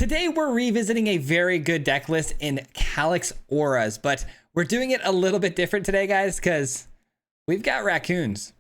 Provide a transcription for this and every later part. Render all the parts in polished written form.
Today we're revisiting a very good deck list in Calix auras, but we're doing it a little bit different today, guys, because we've got raccoons.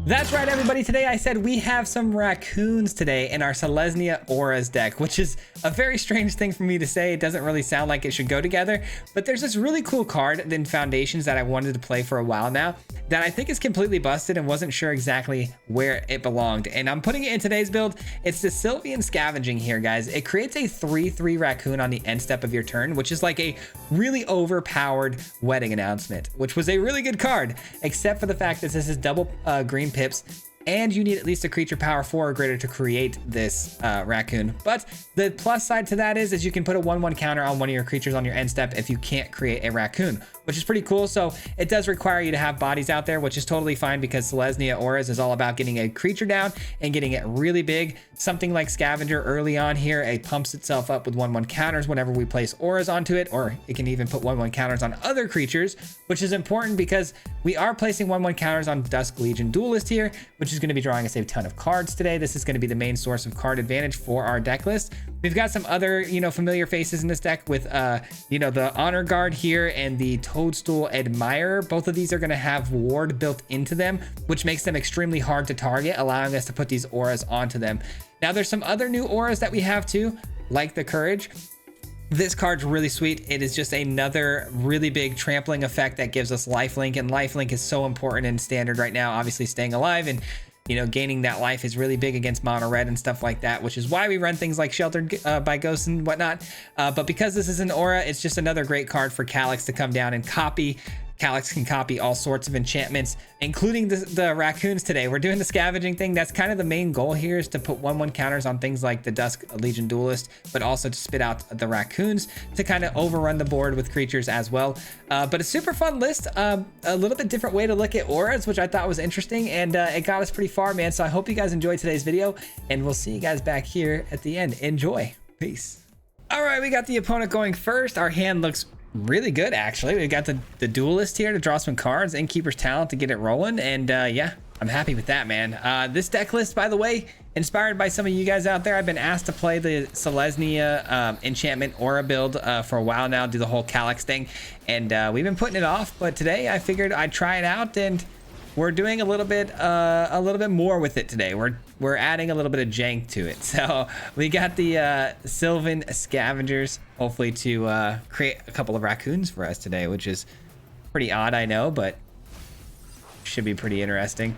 That's right, everybody. Today I said we have some raccoons today in our Selesnya auras deck, which is a very strange thing for me to say. It doesn't really sound like it should go together, but there's this really cool card in Foundations that I wanted to play for a while now that I think is completely busted and wasn't sure exactly where it belonged. And I'm putting it in today's build. It's the Sylvan Scavenging here, guys. It creates a 3/3 raccoon on the end step of your turn, which is like a really overpowered wedding announcement, which was a really good card, except for the fact that this is double green pips, and you need at least a creature power 4 or greater to create this raccoon. But the plus side to that is you can put a 1/1 counter on one of your creatures on your end step if you can't create a raccoon, which is pretty cool. So it does require you to have bodies out there, which is totally fine because Selesnya auras is all about getting a creature down and getting it really big. Something like Scavenger early on here, it pumps itself up with 1/1 counters whenever we place auras onto it, or it can even put 1/1 counters on other creatures, which is important because we are placing 1/1 counters on Dusk Legion Duelist here, which is going to be drawing us a ton of cards today. This is going to be the main source of card advantage for our deck list. We've got some other, familiar faces in this deck with, the Honor Guard here and the Toadstool Admirer. Both of these are going to have ward built into them, which makes them extremely hard to target, allowing us to put these auras onto them. Now, there's some other new auras that we have too, like the Courage. This card's really sweet. It is just another really big trampling effect that gives us lifelink, and lifelink is so important in standard right now. Obviously, staying alive and gaining that life is really big against mono red and stuff like that, which is why we run things like Sheltered by Ghosts and whatnot. But because this is an aura, it's just another great card for Calix to come down and copy. Calix can copy all sorts of enchantments, including the raccoons today. We're doing the scavenging thing. That's kind of the main goal here, is to put 1/1 counters on things like the Dusk Legion Duelist, but also to spit out the raccoons to kind of overrun the board with creatures as well. But a super fun list, a little bit different way to look at auras, which I thought was interesting, and it got us pretty far, man. So I hope you guys enjoyed today's video, and we'll see you guys back here at the end. Enjoy. Peace. All right, we got the opponent going first. Our hand looks really good, actually. We've got the Duelist here to draw some cards, Innkeeper's Talent to get it rolling, and yeah, I'm happy with that, man. This deck list, by the way, inspired by some of you guys out there. I've been asked to play the Selesnya enchantment aura build for a while now, do the whole Calix thing, and we've been putting it off, but today I figured I'd try it out, and we're doing a little bit more with it today. We're adding a little bit of jank to it. So we got the Sylvan Scavengers, hopefully to create a couple of raccoons for us today, which is pretty odd, I know, but should be pretty interesting.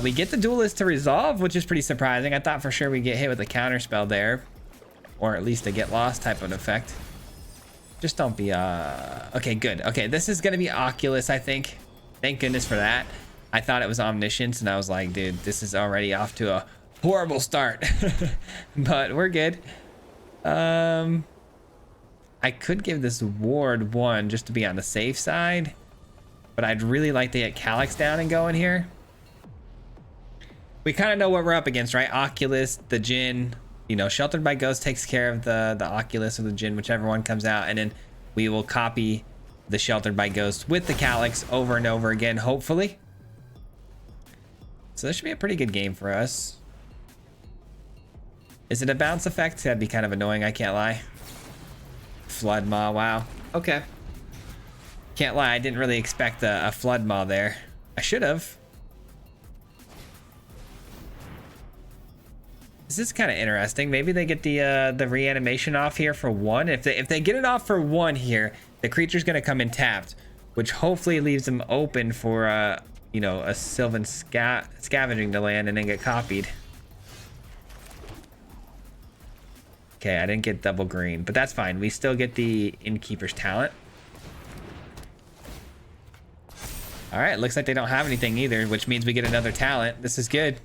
We get the Duelist to resolve, which is pretty surprising. I thought for sure we'd get hit with a counter spell there, or at least a get lost type of effect. Just don't be okay, good. Okay, this is gonna be Oculus, I think. Thank goodness for that. I thought it was Omniscience, and I was like, dude, this is already off to a horrible start. But we're good. I could give this ward 1 just to be on the safe side, but I'd really like to get Calix down and going here. We kind of know what we're up against, right? Oculus, the Djinn, Sheltered by Ghosts takes care of the Oculus or the Djinn, whichever one comes out, and then we will copy the Sheltered by Ghosts with the Calix over and over again, hopefully. So this should be a pretty good game for us. Is it a bounce effect? That'd be kind of annoying, I can't lie. Flood Maw, wow. Okay. Can't lie, I didn't really expect a Flood Maw there. I should have. This is kind of interesting. Maybe they get the reanimation off here for 1. If they get it off for 1 here, the creature's gonna come in tapped, which hopefully leaves them open for a Sylvan Scavenging to land and then get copied. Okay, I didn't get double green, but that's fine. We still get the Innkeeper's Talent. All right, looks like they don't have anything either, which means we get another talent. This is good.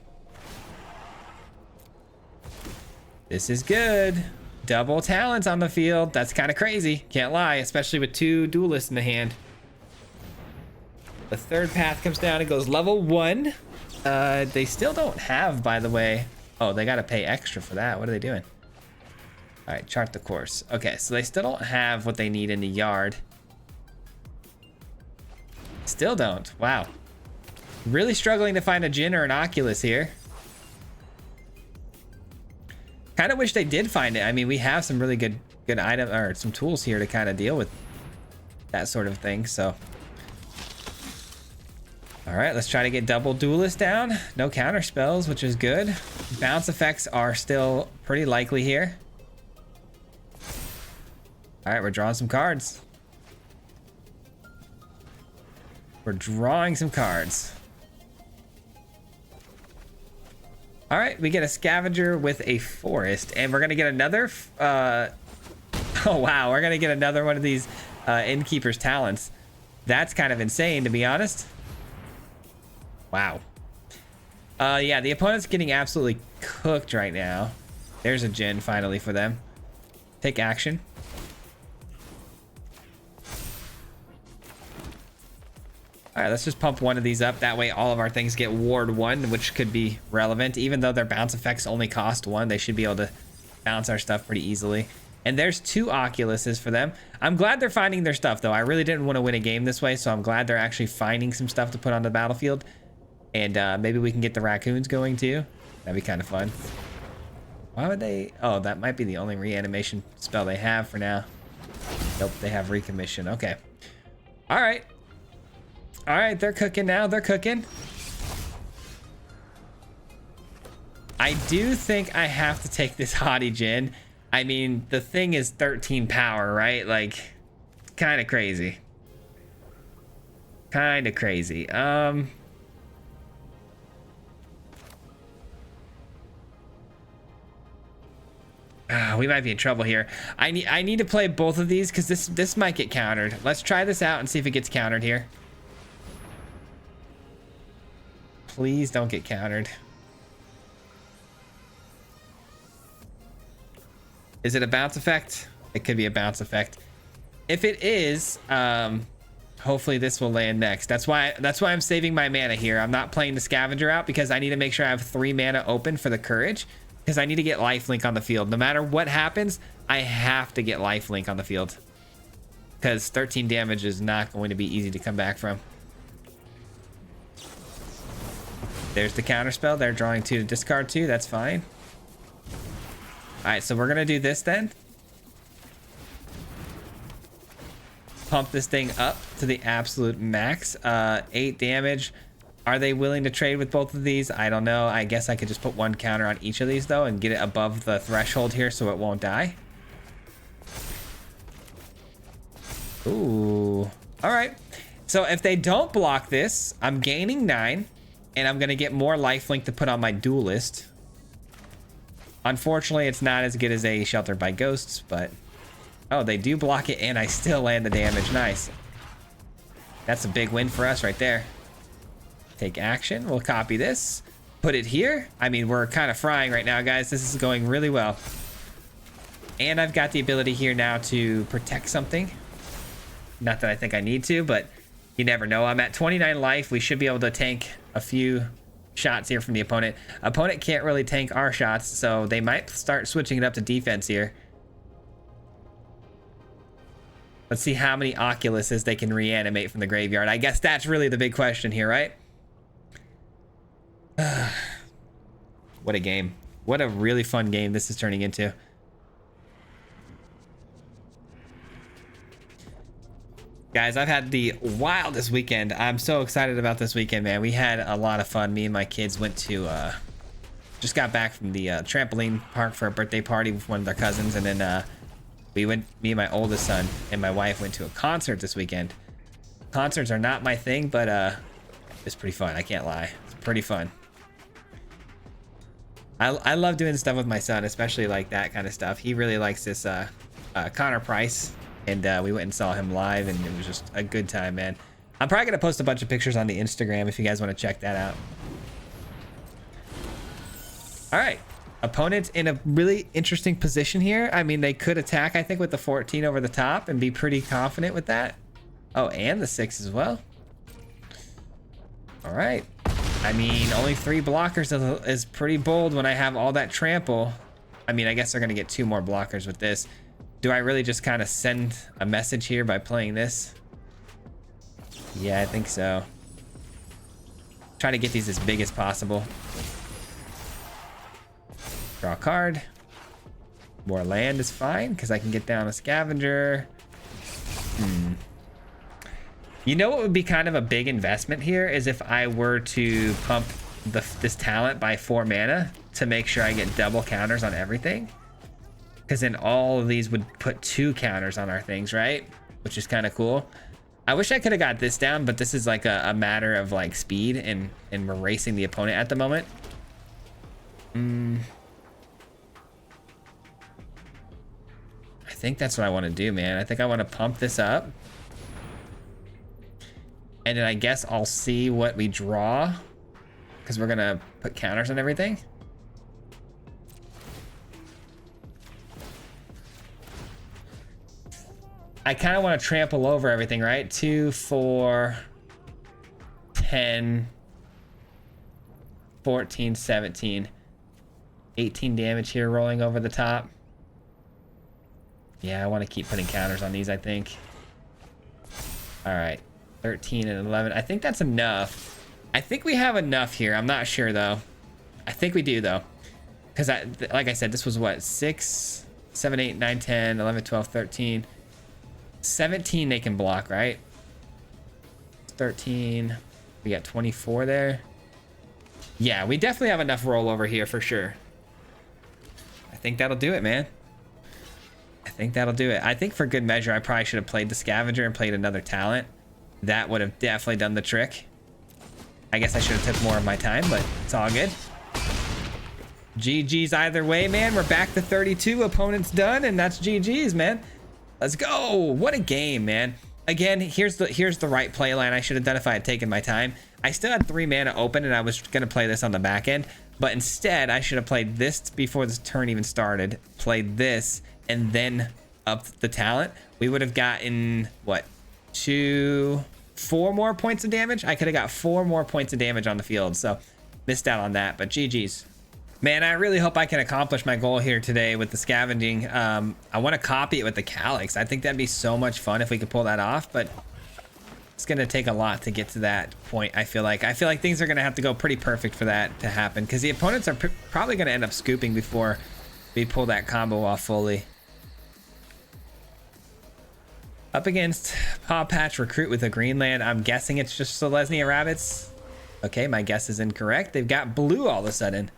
This is good. Double talents on the field. That's kind of crazy. Can't lie, especially with 2 Duelists in the hand. The third path comes down and goes level 1. They still don't have, by the way. Oh, they got to pay extra for that. What are they doing? All right, chart the course. Okay, so they still don't have what they need in the yard. Still don't. Wow. Really struggling to find a Djinn or an Oculus here. Kind of wish they did find it. I mean, we have some really good item or some tools here to kind of deal with that sort of thing. So, all right, let's try to get double duelist down. No counter spells, which is good. Bounce effects are still pretty likely here. All right, we're drawing some cards. We're drawing some cards. All right, we get a scavenger with a forest, and we're gonna get another. Oh wow, we're gonna get another one of these innkeeper's talents. That's kind of insane, to be honest. Wow. Yeah, the opponent's getting absolutely cooked right now. There's a Jin finally for them. Take action. All right, let's just pump one of these up. That way all of our things get ward 1, which could be relevant. Even though their bounce effects only cost 1, they should be able to bounce our stuff pretty easily. And there's 2 Oculuses for them. I'm glad they're finding their stuff, though. I really didn't want to win a game this way, so I'm glad they're actually finding some stuff to put on the battlefield. And maybe we can get the raccoons going, too. That'd be kind of fun. Why would they... Oh, that might be the only reanimation spell they have for now. Nope, they have recommission. Okay. All right. All right, they're cooking now. They're cooking. I do think I have to take this Haughty Jin. I mean, the thing is 13 power, right? Like, kind of crazy. Kind of crazy. We might be in trouble here. I need to play both of these because this might get countered. Let's try this out and see if it gets countered here. Please don't get countered. Is it a bounce effect? It could be a bounce effect. If it is, hopefully this will land next. That's why I'm saving my mana here. I'm not playing the scavenger out because I need to make sure I have 3 mana open for the courage, because I need to get lifelink on the field. No matter what happens, I have to get lifelink on the field, because 13 damage is not going to be easy to come back from. There's the counter spell. They're drawing 2 to discard 2. That's fine. All right, so we're gonna do this then. Pump this thing up to the absolute max. 8 damage. Are they willing to trade with both of these? I don't know. I guess I could just put 1 counter on each of these though and get it above the threshold here so it won't die. Ooh. All right. So if they don't block this, I'm gaining 9. And I'm gonna get more lifelink to put on my duelist. Unfortunately, it's not as good as a Shelter by Ghosts, but... Oh, they do block it, and I still land the damage. Nice. That's a big win for us right there. Take action. We'll copy this. Put it here. I mean, we're kind of frying right now, guys. This is going really well. And I've got the ability here now to protect something. Not that I think I need to, but you never know. I'm at 29 life. We should be able to tank a few shots here from the opponent. Opponent can't really tank our shots, so they might start switching it up to defense here. Let's see how many Oculuses they can reanimate from the graveyard. I guess that's really the big question here, right? What a game. What a really fun game this is turning into. Guys, I've had the wildest weekend. I'm so excited about this weekend, man. We had a lot of fun. Me and my kids went to, just got back from the trampoline park for a birthday party with one of their cousins. And then me and my oldest son and my wife went to a concert this weekend. Concerts are not my thing, but it's pretty fun. I can't lie. It's pretty fun. I love doing stuff with my son, especially like that kind of stuff. He really likes this Connor Price. And we went and saw him live, and it was just a good time, man. I'm probably going to post a bunch of pictures on the Instagram if you guys want to check that out. All right. Opponent in a really interesting position here. I mean, they could attack, I think, with the 14 over the top and be pretty confident with that. Oh, and the 6 as well. All right. I mean, only 3 blockers is pretty bold when I have all that trample. I mean, I guess they're going to get 2 more blockers with this. Do I really just kind of send a message here by playing this? Yeah, I think so. Try to get these as big as possible. Draw a card. More land is fine because I can get down a scavenger. You know what would be kind of a big investment here is if I were to pump this talent by 4 mana to make sure I get double counters on everything. Because then all of these would put 2 counters on our things, right? Which is kind of cool. I wish I could have got this down, but this is like a matter of like speed and erasing the opponent at the moment. I think that's what I want to do, man. I think I want to pump this up. And then I guess I'll see what we draw. Because we're going to put counters on everything. I kind of want to trample over everything, right? 2, 4, 10, 14, 17, 18 damage here rolling over the top. Yeah, I want to keep putting counters on these, I think. All right, 13 and 11. I think that's enough. I think we have enough here. I'm not sure, though. I think we do, though. Because, like I said, this was what? 6, 7, 8, 9, 10, 11, 12, 13. 17 they can block, right? 13. We got 24 there. Yeah, we definitely have enough rollover here for sure. I think that'll do it, man. I think that'll do it. I think for good measure, I probably should have played the scavenger and played another talent. That would have definitely done the trick. I guess I should have took more of my time, but it's all good. GG's either way, man. We're back to 32. Opponent's done, and that's GG's, man. Let's go. What a game, man. Again, here's the right play line I should have done if I had taken my time. I still had 3 mana open, and I was going to play this on the back end. But instead, I should have played this before this turn even started. Played this, and then up the talent. We would have gotten, what, 4 more points of damage? I could have got 4 more points of damage on the field. So, missed out on that, but GG's. Man, I really hope I can accomplish my goal here today with the scavenging. I want to copy it with the Calix. I think that'd be so much fun if we could pull that off, but it's going to take a lot to get to that point, I feel like. I feel like things are going to have to go pretty perfect for that to happen, because the opponents are probably going to end up scooping before we pull that combo off fully. Up against Paw Patch Recruit with a green land. I'm guessing it's just Selesnya Rabbits. Okay, my guess is incorrect. They've got blue all of a sudden.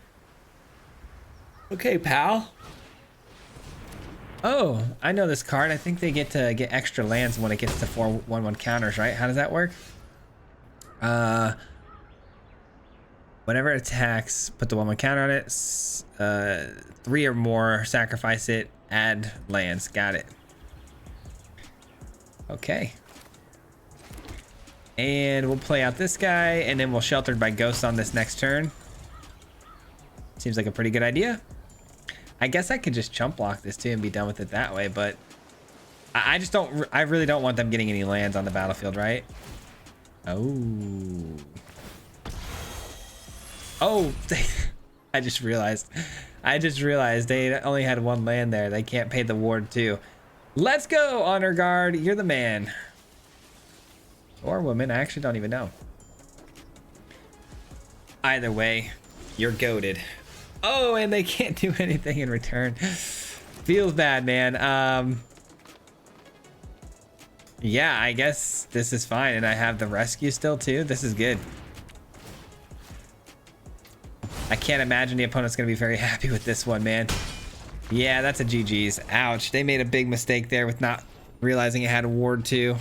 Okay, pal. Oh, I know this card. I think they get to get extra lands when it gets to 4/1/1 counters, right? How does that work? Whenever it attacks, put the 1/1 counter on it. 3 or more, sacrifice it, add lands. Got it. Okay. And we'll play out this guy, and then we'll Sheltered by Ghosts on this next turn. Seems like a pretty good idea. I guess I could just chump block this too and be done with it that way, but I just don't, I really don't want them getting any lands on the battlefield, right? Oh. Oh, I just realized they only had 1 land there. They can't pay the ward too. Let's go, Honor Guard. You're the man. Or woman, I actually don't even know. Either way, you're goated. Oh, and they can't do anything in return. Feels bad, man. Yeah, I guess this is fine. And I have the rescue still too. This is good. I can't imagine the opponent's going to be very happy with this one, man. Yeah, that's a GG's. Ouch. They made a big mistake there with not realizing it had a ward too.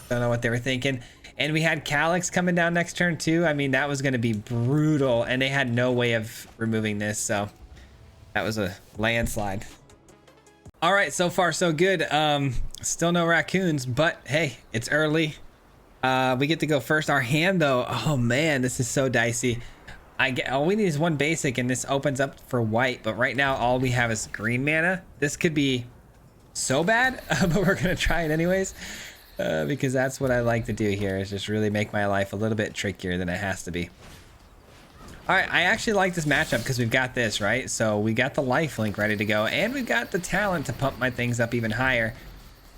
Don't know what they were thinking. And we had Calix coming down next turn too. I mean, that was going to be brutal, and they had no way of removing this, so that was a landslide. All right, so far so good. Still no raccoons, but hey, it's early. We get to go first. Our hand though, oh man, this is so dicey. All we need is 1 basic, and this opens up for white, but right now all we have is green mana. This could be so bad, but we're gonna try it anyways. Because that's what I like to do here, is just really make my life a little bit trickier than it has to be. All right, I actually like this matchup because we've got this, right? So we got the lifelink ready to go, and we've got the talent to pump my things up even higher.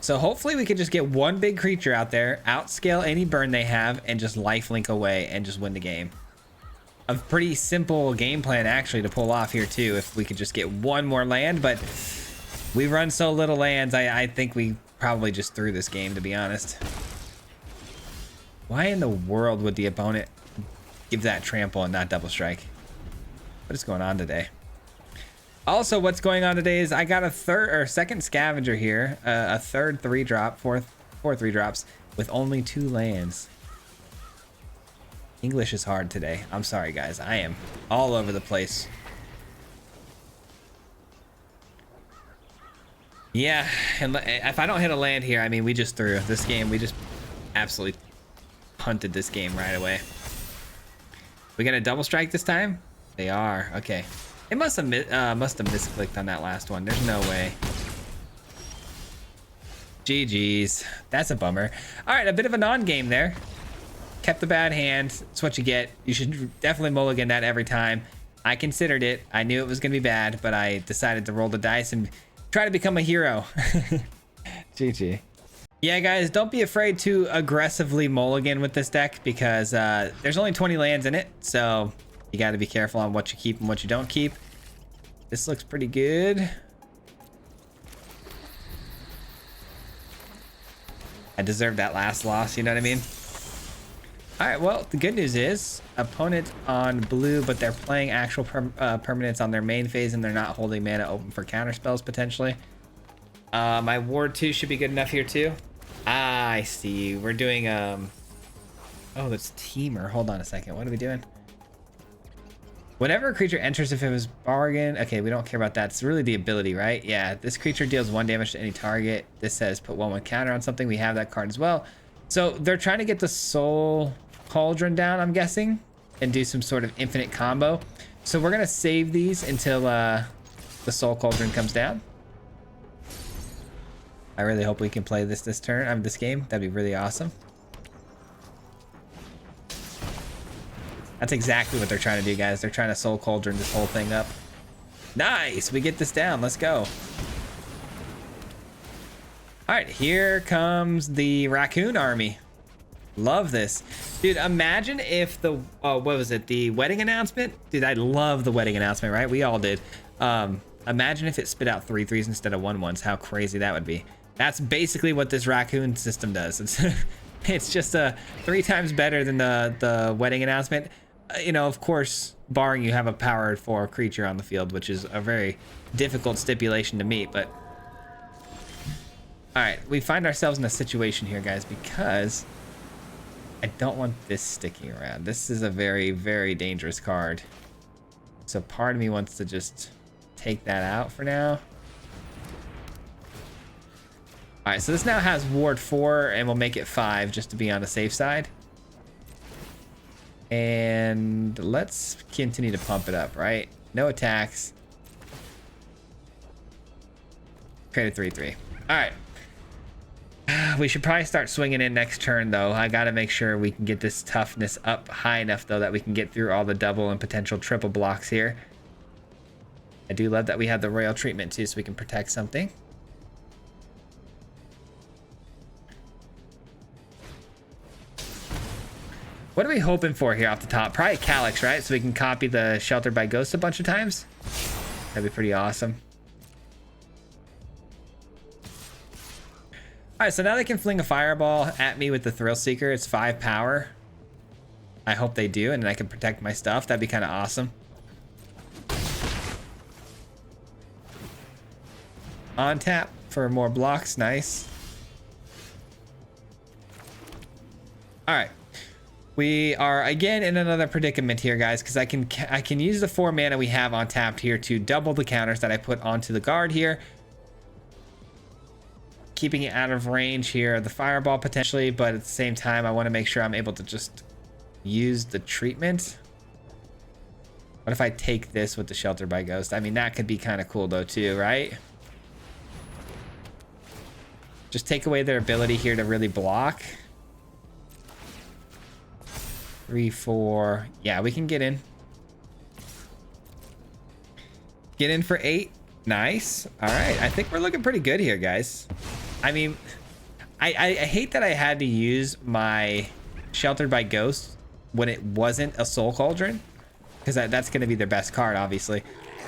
So hopefully we can just get 1 big creature out there, outscale any burn they have, and just lifelink away and just win the game. A pretty simple game plan actually to pull off here too, if we could just get 1 more land, but We run so little lands, I think we probably just threw this game, to be honest. Why in the world would the opponent give that trample and not double strike? What is going on today? Also, what's going on today is I got a second scavenger here, a third 3-drop, four 3-drops with only 2 lands. English is hard today. I'm sorry, guys. I am all over the place. Yeah, and if I don't hit a land here, I mean, we just threw this game. We just absolutely punted this game right away. We gonna double strike this time? They are. Okay. It must have misclicked on that last one. There's no way. GG's. That's a bummer. All right, a bit of a non-game there. Kept the bad hand. That's what you get. You should definitely mulligan that every time. I considered it. I knew it was gonna be bad, but I decided to roll the dice and try to become a hero. GG. Yeah, guys, don't be afraid to aggressively mulligan with this deck because there's only 20 lands in it, so you got to be careful on what you keep and what you don't keep. This looks pretty good. I deserved that last loss, you know what I mean? All right, well, the good news is opponent on blue, but they're playing actual permanents on their main phase and they're not holding mana open for counter spells potentially. My ward 2 should be good enough here too. Ah, I see. We're doing oh, that's Teamer. Hold on a second. What are we doing? Whenever a creature enters, if it was bargain, okay, we don't care about that. It's really the ability, right? Yeah, this creature deals 1 damage to any target. This says put 1/1 counter on something. We have that card as well. So they're trying to get the Soul Cauldron down, I'm guessing, and do some sort of infinite combo. So we're gonna save these until the Soul Cauldron comes down. I really hope we can play this turn. This game. That'd be really awesome. That's exactly what they're trying to do, guys. They're trying to Soul Cauldron this whole thing up. Nice. We get this down. Let's go. All right, here comes the Raccoon Army. Love this. Dude, imagine if the, what was it? The wedding announcement? Dude, I love the wedding announcement, right? We all did. Imagine if it spit out 3/3s instead of 1/1s. How crazy that would be. That's basically what this Raccoon system does. It's just 3 times better than the wedding announcement. You know, of course, barring you have a powered 4 creature on the field, which is a very difficult stipulation to meet, but all right, we find ourselves in a situation here, guys, because I don't want this sticking around. This is a very, very dangerous card. So part of me wants to just take that out for now. All right, so this now has ward 4 and we'll make it 5 just to be on the safe side. And let's continue to pump it up, right? No attacks. Create a 3/3. All right. We should probably start swinging in next turn, though. I got to make sure we can get this toughness up high enough, though, that we can get through all the double and potential triple blocks here. I do love that we have the royal treatment, too, so we can protect something. What are we hoping for here off the top? Probably Calix, right? So we can copy the Sheltered by Ghosts a bunch of times. That'd be pretty awesome. All right, so now they can fling a fireball at me with the Thrill Seeker. It's 5 power. I hope they do, and then I can protect my stuff. That'd be kind of awesome. On tap for more blocks. Nice. All right. We are again in another predicament here, guys, because I can use the 4 mana we have on tapped here to double the counters that I put onto the guard here. Keeping it out of range here, the fireball potentially, but at the same time, I want to make sure I'm able to just use the treatment. What if I take this with the Shelter by Ghost? I mean, that could be kind of cool though too, right? Just take away their ability here to really block. 3, 4. Yeah, we can get in. Get in for 8. Nice. All right. I think we're looking pretty good here, guys. I mean, I hate that I had to use my Sheltered by Ghosts when it wasn't a Soul Cauldron, because that's going to be their best card, obviously.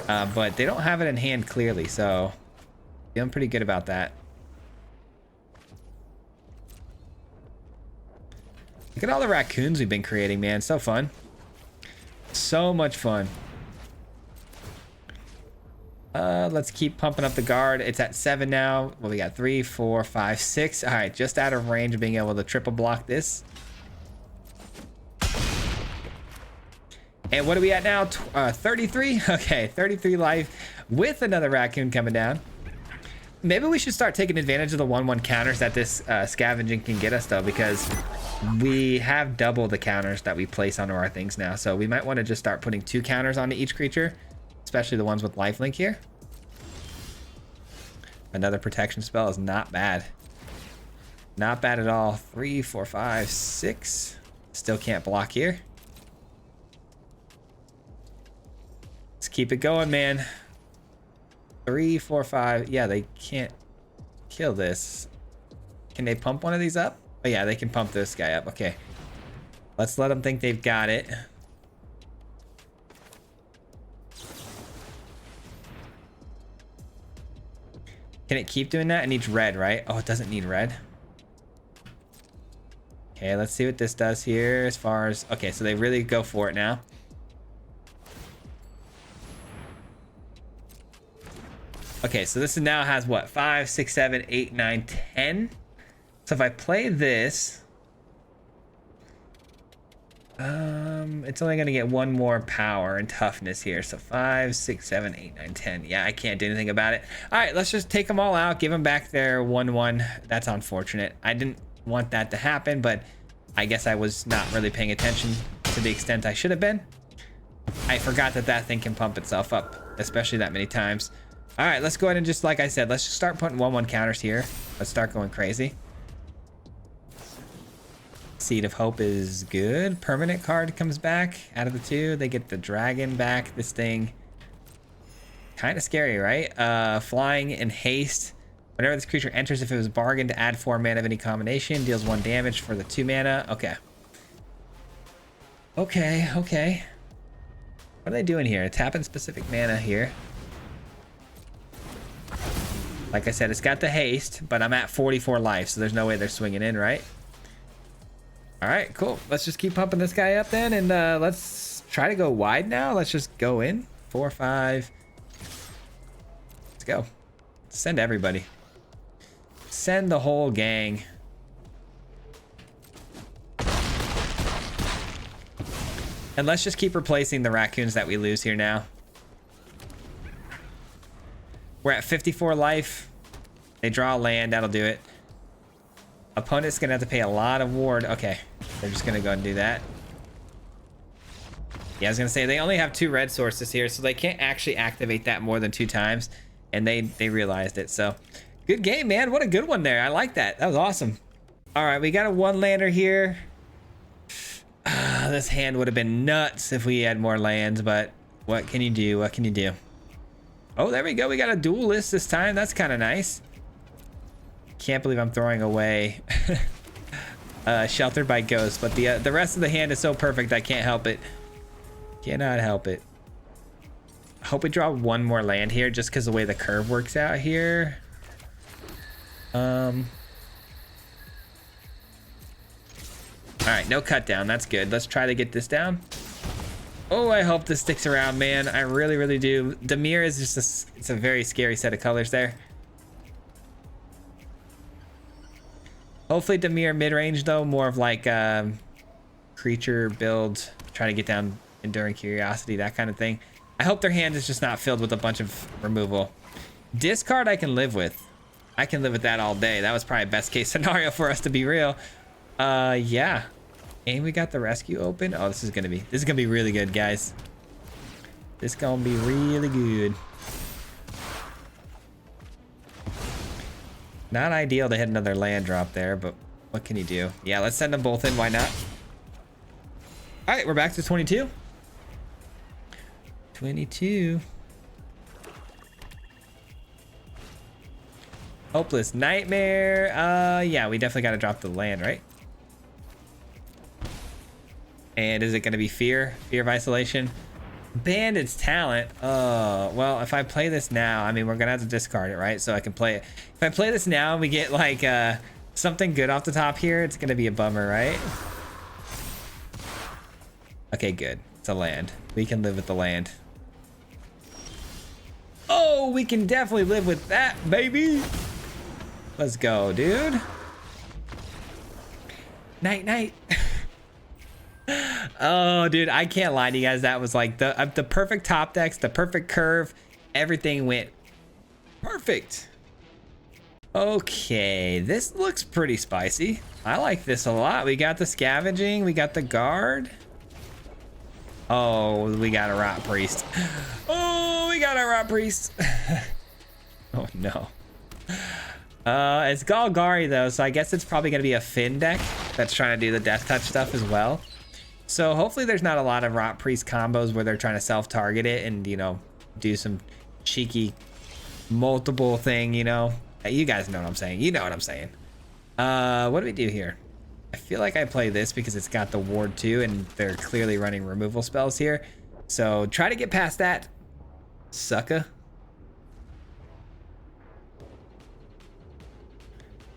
But they don't have it in hand clearly, so Feeling pretty good about that. Look at all the raccoons we've been creating, man. So fun. So much fun. Let's keep pumping up the guard. It's at 7 now. Well, we got 3, 4, 5, 6. All right, just out of range of being able to triple block this. And what are we at now? 33? Okay, 33 life with another raccoon coming down. Maybe we should start taking advantage of the 1/1 counters that this scavenging can get us, though, because we have double the counters that we place onto our things now. So we might want to just start putting 2 counters onto each creature, especially the ones with lifelink here. Another protection spell is not bad. Not bad at all. 3, 4, 5, 6. Still can't block here. Let's keep it going, man. 3, 4, 5. Yeah, they can't kill this. Can they pump one of these up? Oh, yeah, they can pump this guy up. Okay. Let's let them think they've got it. Can it keep doing that? It needs red, right? Oh, it doesn't need red. Okay, let's see what this does here as far as... Okay, so they really go for it now. Okay, so this now has what? 5, 6, 7, 8, 9, 10. So if I play this, it's only gonna get 1 more power and toughness here. So 5, 6, 7, 8, 9, 10. Yeah, I can't do anything about it. All right, let's just take them all out, give them back their 1/1. That's unfortunate. I didn't want that to happen, but I guess I was not really paying attention to the extent I should have been. I forgot that that thing can pump itself up, especially that many times. All right, let's go ahead and just, like I said, let's just start putting 1/1 counters here. Let's start going crazy. Seed of Hope is good. Permanent card comes back out of the 2. They get the dragon back. This thing, kind of scary, right? Flying and haste. Whenever this creature enters, if it was bargained, to add 4 mana of any combination. Deals 1 damage for the 2 mana. Okay. Okay, okay. What are they doing here? Tapping specific mana here. Like I said, it's got the haste, but I'm at 44 life, so there's no way they're swinging in, right? All right, cool. Let's just keep pumping this guy up then, and let's try to go wide now. Let's just go in. 4, 5. Let's go. Send everybody. Send the whole gang. And let's just keep replacing the raccoons that we lose here now. We're at 54 life. They draw a land. That'll do it. Opponent's going to have to pay a lot of ward. Okay. They're just going to go and do that. Yeah, I was going to say, they only have 2 red sources here, so they can't actually activate that more than 2 times. And they realized it. So, good game, man. What a good one there. I like that. That was awesome. All right, we got a 1-lander here. This hand would have been nuts if we had more lands, but what can you do? What can you do? Oh, there we go. We got a duelist this time. That's kind of nice. Can't believe I'm throwing away Sheltered by Ghosts, but the rest of the hand is so perfect I can't help it. Cannot help it. I hope we draw 1 more land here just because the way the curve works out here. All right, no cut down. That's good. Let's try to get this down. Oh, I hope this sticks around, man. I really, really do. Dimir is just it's a very scary set of colors there. Hopefully Dimir mid-range, though. More of like creature build. Try to get down Enduring Curiosity, that kind of thing. I hope their hand is just not filled with a bunch of removal. Discard I can live with. I can live with that all day. That was probably best case scenario for us, to be real. Yeah. And we got the rescue open. Oh, this is gonna be really good, guys. This is gonna be really good. Not ideal to hit another land drop there, but what can you do? Yeah, let's send them both in. Why not? All right, we're back to 22. 22. Hopeless Nightmare. Yeah, we definitely got to drop the land, right? And is it going to be Fear? Fear of Isolation? banned its talent. Oh, well, if I play this now, I mean, we're gonna have to discard it, right? So I can play it. If I play this now and we get like something good off the top here, it's gonna be a bummer, right? Okay, good. It's a land. We can live with the land. Oh, we can definitely live with that, baby. Let's go, dude. Night, night. Oh, dude, I can't lie to you guys. That was like the perfect top decks, the perfect curve. Everything went perfect. Okay, this looks pretty spicy. I like this a lot. We got the scavenging. We got the guard. Oh, we got a rot priest. Oh, we got a rot priest. Oh, no. It's Golgari, though, so I guess it's probably going to be a Finn deck that's trying to do the death touch stuff as well. So hopefully there's not a lot of rot priest combos where they're trying to self-target it and, you know, do some cheeky multiple thing, you know. You guys know what I'm saying. You know what I'm saying. What do we do here? I feel like I play this because it's got the ward too, and they're clearly running removal spells here. So try to get past that, sucker.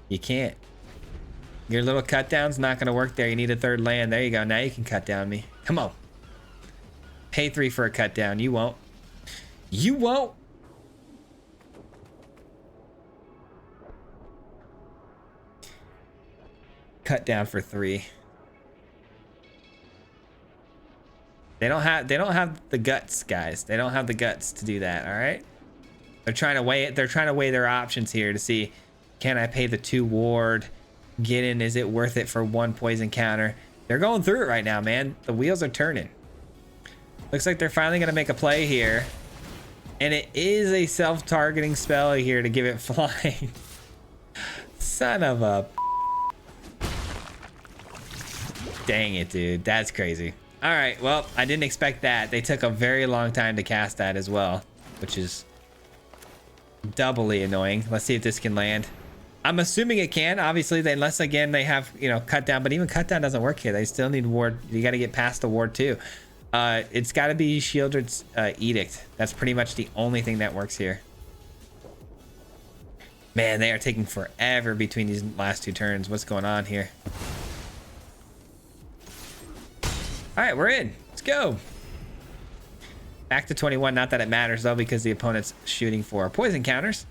You can't. Your little cut down's not gonna work there. You need a third land. There you go. Now you can cut down me. Come on. Pay 3 for a cut down. You won't. You won't. Cut down for 3. They don't have the guts, guys. They don't have the guts to do that, all right? They're trying to weigh it. They're trying to weigh their options here to see, can I pay the 2 ward? Get in, is it worth it for 1 poison counter? They're going through it right now, man. The wheels are turning. Looks like they're finally gonna make a play here. And it is a self-targeting spell here to give it flying. Son of a... Dang it, dude. That's crazy. All right, well, I didn't expect that. They took a very long time to cast that as well, which is doubly annoying. Let's see if this can land. I'm assuming it can, obviously, unless, again, they have, you know, cut down. But even cut down doesn't work here. They still need ward. You got to get past the ward, too. It's got to be Shieldred's Edict. That's pretty much the only thing that works here. Man, they are taking forever between these last 2 turns. What's going on here? All right, we're in. Let's go. Back to 21. Not that it matters, though, because the opponent's shooting for poison counters.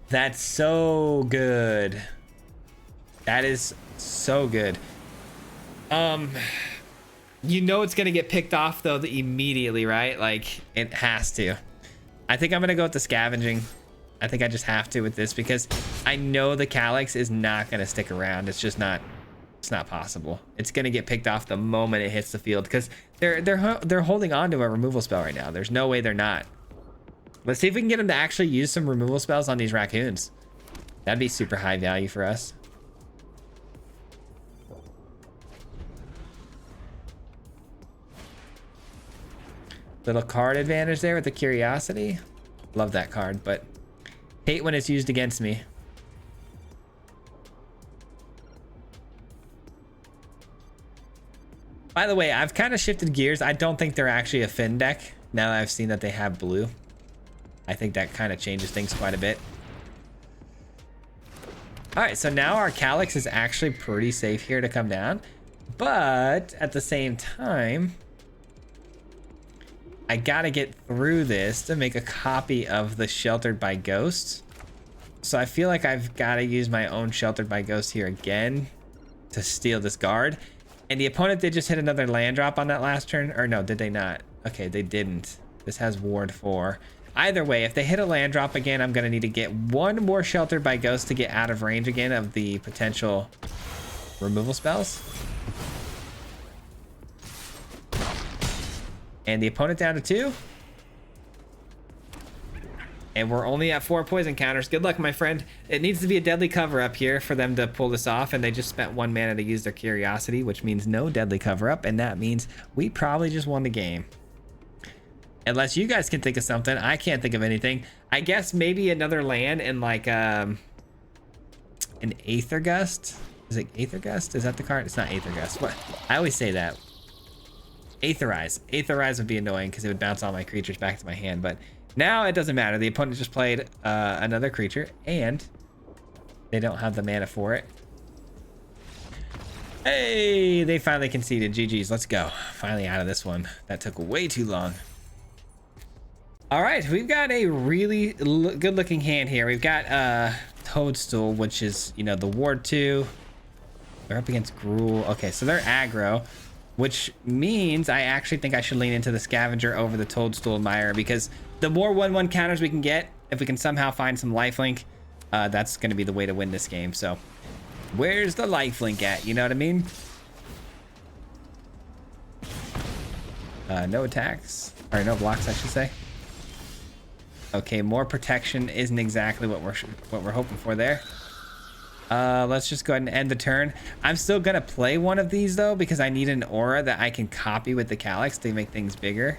That's so good. That is so good. You know it's going to get picked off, though, immediately, right? Like, it has to. I think I'm going to go with the scavenging. I think I just have to with this because I know the Calix is not going to stick around. It's just not, it's not possible. It's going to get picked off the moment it hits the field because they're holding on to a removal spell right now. There's no way they're not. Let's see if we can get them to actually use some removal spells on these raccoons. That'd be super high value for us. Little card advantage there with the curiosity. Love that card, but hate when it's used against me. By the way, I've kind of shifted gears. I don't think they're actually a Finn deck now that I've seen that they have blue. I think that kind of changes things quite a bit. All right, so now our Calix is actually pretty safe here to come down. But at the same time, I gotta get through this to make a copy of the Sheltered by Ghosts. So I feel like I've got to use my own Sheltered by Ghost here again to steal this guard. And the opponent did just hit another land drop on that last turn. Or no, did they not? Okay, they didn't. This has ward 4. Either way, if they hit a land drop again, I'm going to need to get 1 more Sheltered by Ghost to get out of range again of the potential removal spells. And the opponent down to 2. And we're only at 4 poison counters. Good luck, my friend. It needs to be a deadly cover up here for them to pull this off. And they just spent 1 mana to use their curiosity, which means no deadly cover up. And that means we probably just won the game. Unless you guys can think of something. I can't think of anything. I guess maybe another land and like an Aether Gust. Is it Aether Gust? Is that the card? It's not Aether Gust. What? I always say that. Aetherize. Aetherize would be annoying because it would bounce all my creatures back to my hand, but now it doesn't matter. The opponent just played another creature, and they don't have the mana for it. Hey, they finally conceded. GG's. Let's go. Finally out of this one. That took way too long. All right, we've got a really good looking hand here. We've got Toadstool, which is, you know, the Ward 2. They're up against Gruul. Okay, so they're aggro, which means I actually think I should lean into the Scavenger over the Toadstool Admirer, because the more 1/1 counters we can get, if we can somehow find some lifelink, that's going to be the way to win this game. So where's the lifelink at? You know what I mean? No attacks, or no blocks, I should say. Okay, more protection isn't exactly what we're hoping for there. Let's just go ahead and end the turn. I'm still gonna play one of these though, because I need an aura that I can copy with the Calix to make things bigger.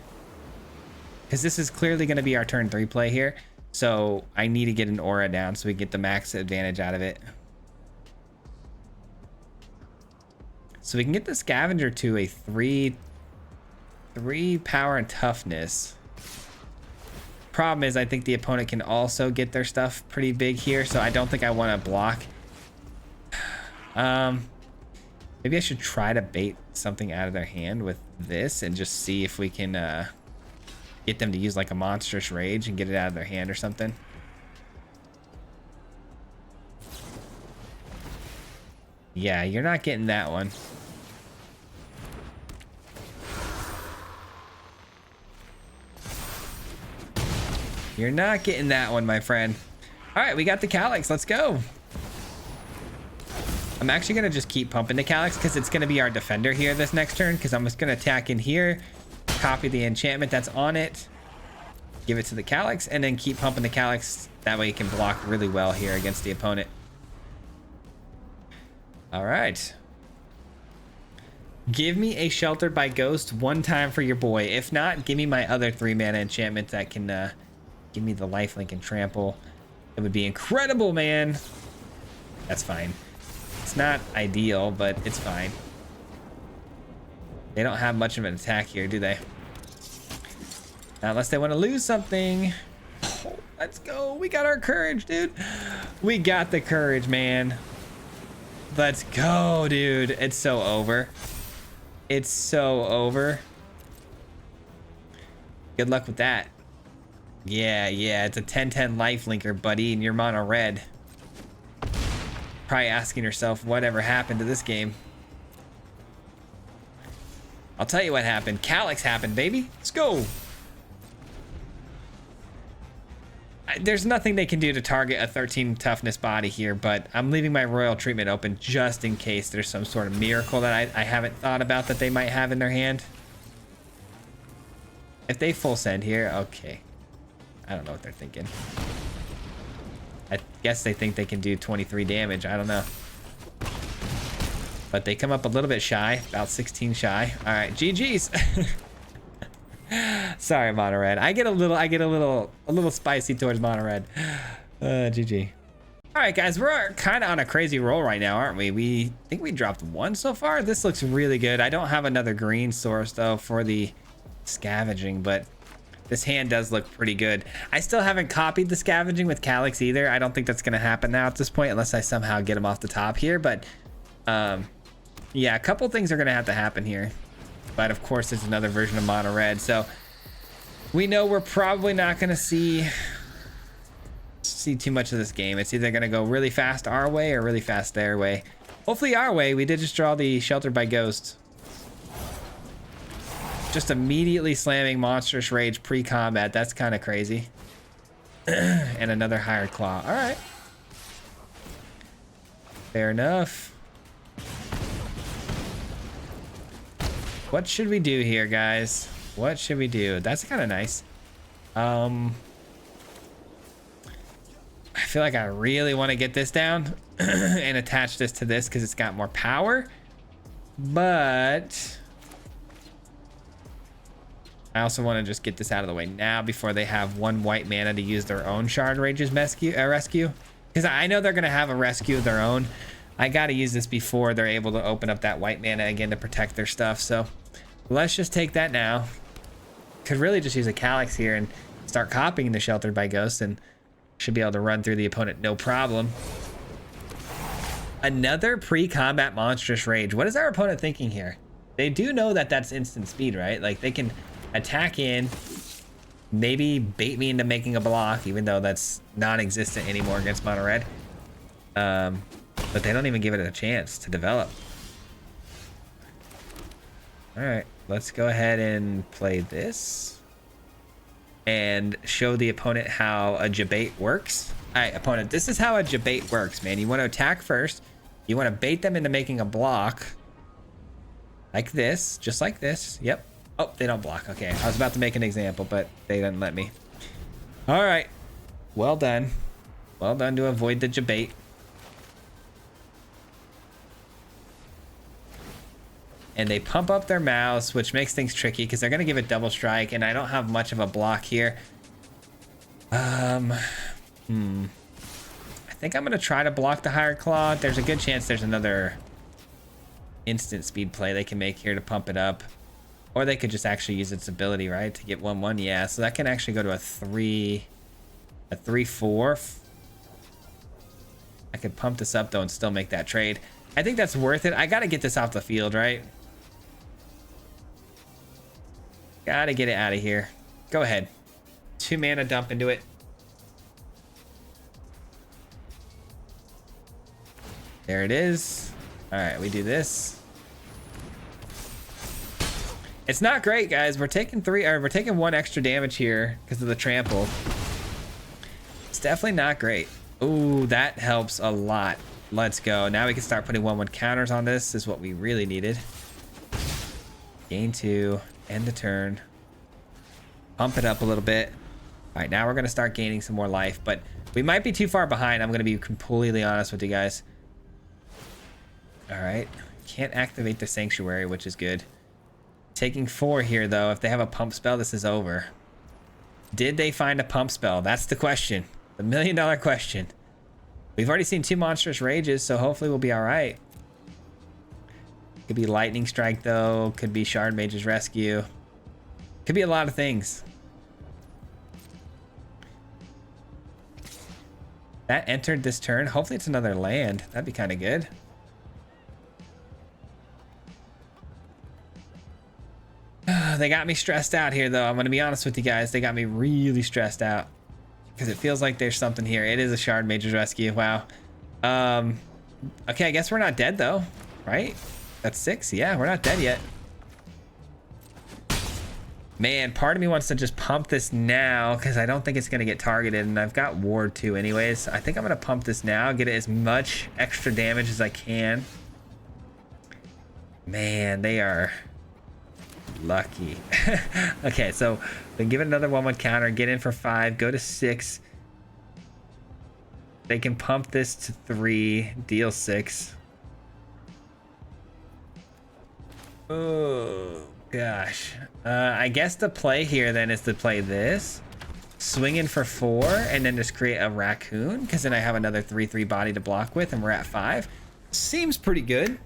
Because this is clearly gonna be our turn 3 play here. So I need to get an aura down so we get the max advantage out of it. So we can get the Scavenger to a 3 power and toughness. Problem is, I think the opponent can also get their stuff pretty big here, so I don't think I want to block. Maybe I should try to bait something out of their hand with this and just see if we can get them to use like a monstrous rage and get it out of their hand or something. Yeah, you're not getting that one. You're not getting that one, my friend. All right, we got the Calix. Let's go. I'm actually going to just keep pumping the Calix because it's going to be our defender here this next turn, because I'm just going to attack in here, copy the enchantment that's on it, give it to the Calix, and then keep pumping the Calix. That way it can block really well here against the opponent. All right. Give me a Sheltered by Ghost one time for your boy. If not, give me my other 3 mana enchantment that can give me the lifelink and trample. It would be incredible, man. That's fine. It's not ideal, but it's fine. They don't have much of an attack here, do they? Not unless they want to lose something. Oh, let's go. We got our courage, dude. We got the courage, man. Let's go, dude. It's so over. It's so over. Good luck with that. Yeah, it's a 10/10 lifelinker, buddy, and you're mono red. Probably asking yourself, whatever happened to this game? I'll tell you what happened. Calix happened, baby. Let's go. There's nothing they can do to target a 13 toughness body here, but I'm leaving my royal treatment open just in case there's some sort of miracle that I haven't thought about that they might have in their hand. If they full send here, okay. I don't know what they're thinking. I guess they think they can do 23 damage. I don't know. But they come up a little bit shy, about 16 shy. All right, GG's. Sorry, mono red. I get a little spicy towards mono red. GG. All right, guys, we're kind of on a crazy roll right now, aren't we? We think we dropped 1 so far. This looks really good. I don't have another green source though for the scavenging, but this hand does look pretty good. I still haven't copied the scavenging with Calix either. I don't think that's going to happen now at this point unless I somehow get him off the top here. But yeah, a couple things are going to have to happen here. But of course, it's another version of mono red. So we know we're probably not going to see too much of this game. It's either going to go really fast our way or really fast their way. Hopefully our way. We did just draw the Sheltered by Ghost. Just immediately slamming Monstrous Rage pre-combat. That's kind of crazy. And another Hired Claw. All right. Fair enough. What should we do here, guys? What should we do? That's kind of nice. I feel like I really want to get this down and attach this to this because it's got more power. But I also want to just get this out of the way now before they have 1 white mana to use their own Shard Rage's rescue. Because I know they're going to have a rescue of their own. I gotta use this before they're able to open up that white mana again to protect their stuff. So let's just take that now. Could really just use a Calix here and start copying the Sheltered by Ghosts, and should be able to run through the opponent no problem. Another pre-combat monstrous rage. What is our opponent thinking here? They do know that that's instant speed, right? Like they can attack in, maybe bait me into making a block, even though that's non-existent anymore against mono red. But they don't even give it a chance to develop. All right, let's go ahead and play this and show the opponent how a debate works. All right, opponent, this is how a debate works, man. You want to attack first. You want to bait them into making a block like this, just like this. Yep. Oh, they don't block. Okay, I was about to make an example, but they didn't let me. All right, well done. Well done to avoid the debate. And they pump up their mouse, which makes things tricky because they're going to give it double strike, and I don't have much of a block here. I think I'm going to try to block the Higher Claw. There's a good chance there's another instant speed play they can make here to pump it up. Or they could just actually use its ability, right, to get 1/1. Yeah, so that can actually go to a 3/4. I could pump this up, though, and still make that trade. I think that's worth it. I got to get this off the field, right? Got to get it out of here. Go ahead. 2 mana dump into it. There it is. All right, we do this. It's not great, guys. We're taking 1 extra damage here because of the trample. It's definitely not great. Ooh, that helps a lot. Let's go. Now we can start putting 1/1 counters on this. Is what we really needed. Gain 2, end the turn. Pump it up a little bit. All right, now we're gonna start gaining some more life, but we might be too far behind. I'm gonna be completely honest with you guys. All right, can't activate the Sanctuary, which is good. Taking 4 here, though. If they have a pump spell, this is over. Did they find a pump spell? That's the question. The $1 million question. We've already seen 2 monstrous rages, so hopefully we'll be all right. Could be Lightning Strike, though. Could be Shard Mage's Rescue. Could be a lot of things. That entered this turn. Hopefully it's another land. That'd be kind of good. They got me stressed out here, though. I'm going to be honest with you guys. They got me really stressed out. Because it feels like there's something here. It is a Shard Mage's Rescue. Wow. Okay, I guess we're not dead, though. Right? That's 6. Yeah, we're not dead yet. Man, part of me wants to just pump this now because I don't think it's going to get targeted. And I've got Ward 2 anyways. I think I'm going to pump this now. Get it as much extra damage as I can. Man, they are lucky. Okay, so then give it another 1/1 counter. Get in for 5. Go to 6. They can pump this to 3. Deal 6. Oh gosh. I guess the play here then is to play this, swing in for 4, and then just create a raccoon, because then I have another 3/3 body to block with, and we're at 5. Seems pretty good.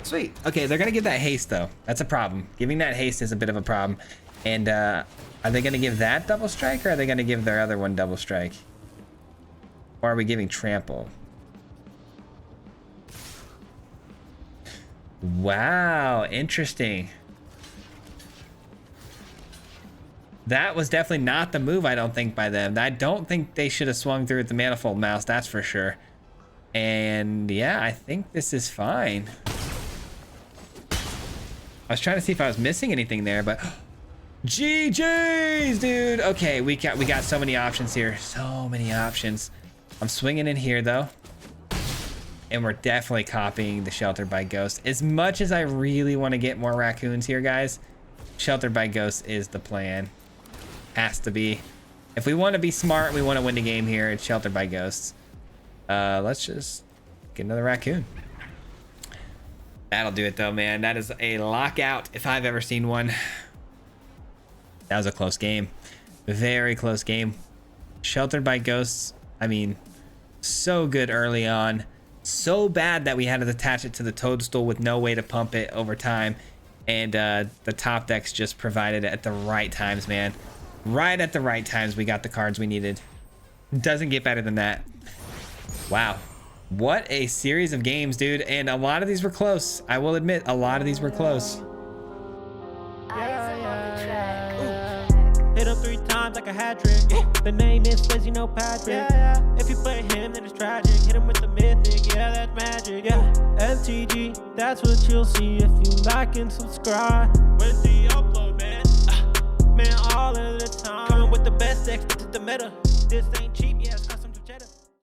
Sweet. Okay, they're gonna give that haste, though. That's a problem. Giving that haste is a bit of a problem. And are they gonna give that double strike, or are they gonna give their other one double strike? Or are we giving trample? Wow, interesting. That was definitely not the move, I don't think, by them. I don't think they should have swung through with the Manifold Mouse, that's for sure. And yeah, I think this is fine. I was trying to see if I was missing anything there, but GG's, dude. Okay, we got so many options here. So many options. I'm swinging in here, though. And we're definitely copying the Sheltered by Ghost. As much as I really want to get more raccoons here, guys, Sheltered by Ghost is the plan. Has to be. If we want to be smart, we want to win the game here, it's Sheltered by Ghosts. Let's just get another raccoon. That'll do it, though, man. That is a lockout if I've ever seen one. That was a close game. Very close game. Sheltered by Ghosts. I mean, So good early on. So bad that we had to attach it to the toadstool with no way to pump it over time. And the top decks just provided it at the right times, man. Right at the right times, we got the cards we needed. Doesn't get better than that. Wow. What a series of games, dude. And a lot of these were close. I will admit, a lot of these were close. Hit him 3 times like a hat trick. The name is Swayze, no Patrick. If you play him, then it's tragic. Hit him with the mythic, yeah, that's magic. MTG, that's what you'll see if you like and subscribe. With the upload, man. Man, all of the time. Coming with the best decks, this is the meta. This ain't cheap.